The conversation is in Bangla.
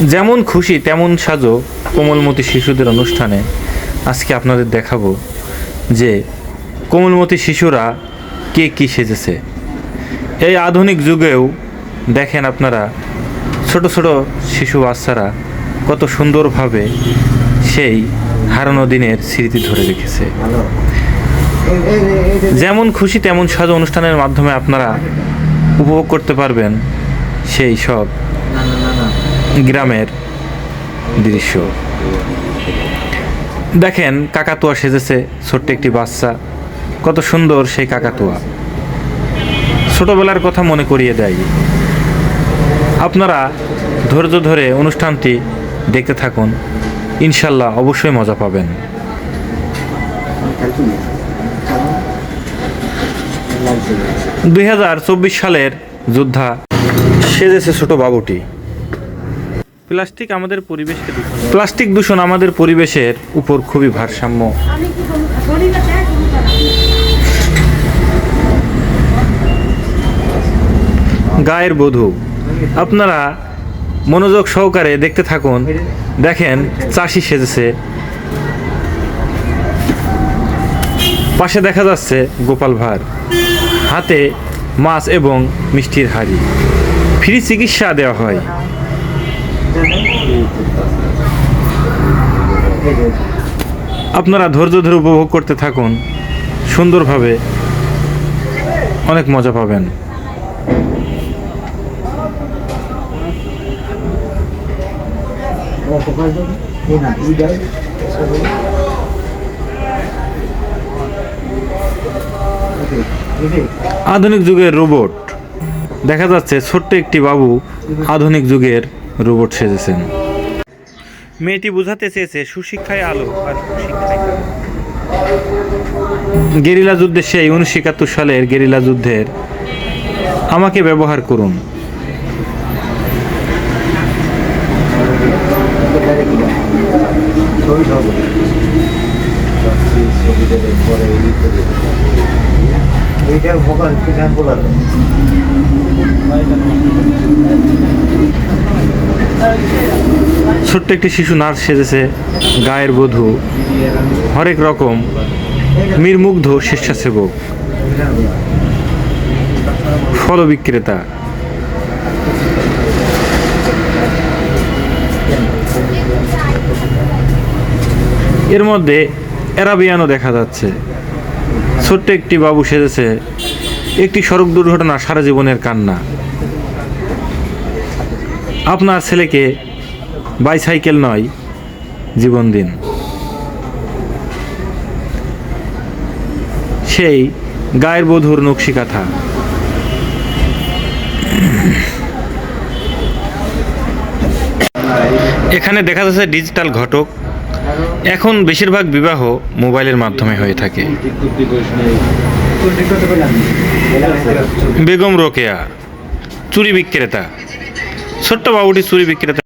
যেমন খুশি তেমন সাজো কোমলমতি শিশুদের অনুষ্ঠানে আজকে আপনাদের দেখাবো যে কোমলমতি শিশুরা কে কী সেজেছে। এই আধুনিক যুগেও দেখেন আপনারা ছোট ছোট শিশু বাচ্চারা কত সুন্দরভাবে সেই হারানো দিনের স্মৃতি ধরে রেখেছে। যেমন খুশি তেমন সাজো অনুষ্ঠানের মাধ্যমে আপনারা উপভোগ করতে পারবেন সেই সব গ্রামের দৃশ্য। দেখেন কাকাতুয়া সেজেছে ছোট্ট একটি বাচ্চা, কত সুন্দর সেই কাকাতুয়া, ছোটবেলার কথা মনে করিয়ে দেয়। আপনারা ধৈর্য ধরে অনুষ্ঠানটি দেখতে থাকুন, ইনশাল্লাহ অবশ্যই মজা পাবেন। 2024 সালের যোদ্ধা সেজেছে ছোট বাবুটি। প্লাস্টিক দূষণ আমাদের পরিবেশের উপর খুবই ভারসাম্য। গায়ের বধূ, আপনারা মনোযোগ সহকারে দেখতে থাকুন। দেখেন চাষি সেজেছে, পাশে দেখা যাচ্ছে গোপাল ভাঁড়, হাতে মাছ এবং মিষ্টির হাঁড়ি। ফ্রি চিকিৎসা দেওয়া হয়। আপনারা ধৈর্য ধরে উপভোগ করতে থাকুন, সুন্দরভাবে অনেক মজা পাবেন। আধুনিক যুগের রোবট দেখা যাচ্ছে, ছোট্ট একটি বাবু আধুনিক যুগের রোবট সেজেছেন। মেয়েটি বোঝাতে চেয়েছে সুশিক্ষায় আলো আর কুশিক্ষায় কালো। গেরিলা যুদ্ধে সেই 1971 সালের গেরিলা যুদ্ধের আমাকে ব্যবহার করুন। ছোট্ট একটি শিশু নার্স সেজেছে, গায়ের বধূ, হরেক রকম নির্মুগ্ধ স্বেচ্ছাসেবক, ফল বিক্রেতা। এর মধ্যে অ্যারাবিয়ানও দেখা যাচ্ছে। ছোট্ট একটি বাবু সেজেছে, একটি সড়ক দুর্ঘটনা সারা জীবনের কান্না। আপনার ছেলেকে বাইসাইকেল নয় জীবন দিন। সেই গায়ের বধূর নকশি কাঁথা। এখানে দেখা যাচ্ছে ডিজিটাল ঘটক। এখন বেশিরভাগ বিবাহ মোবাইলের মাধ্যমে হয়ে থাকে। বেগম রোকেয়া চুরি বিক্রেতা, ছোট্ট বাবুটি চুরি বিক্রেতা।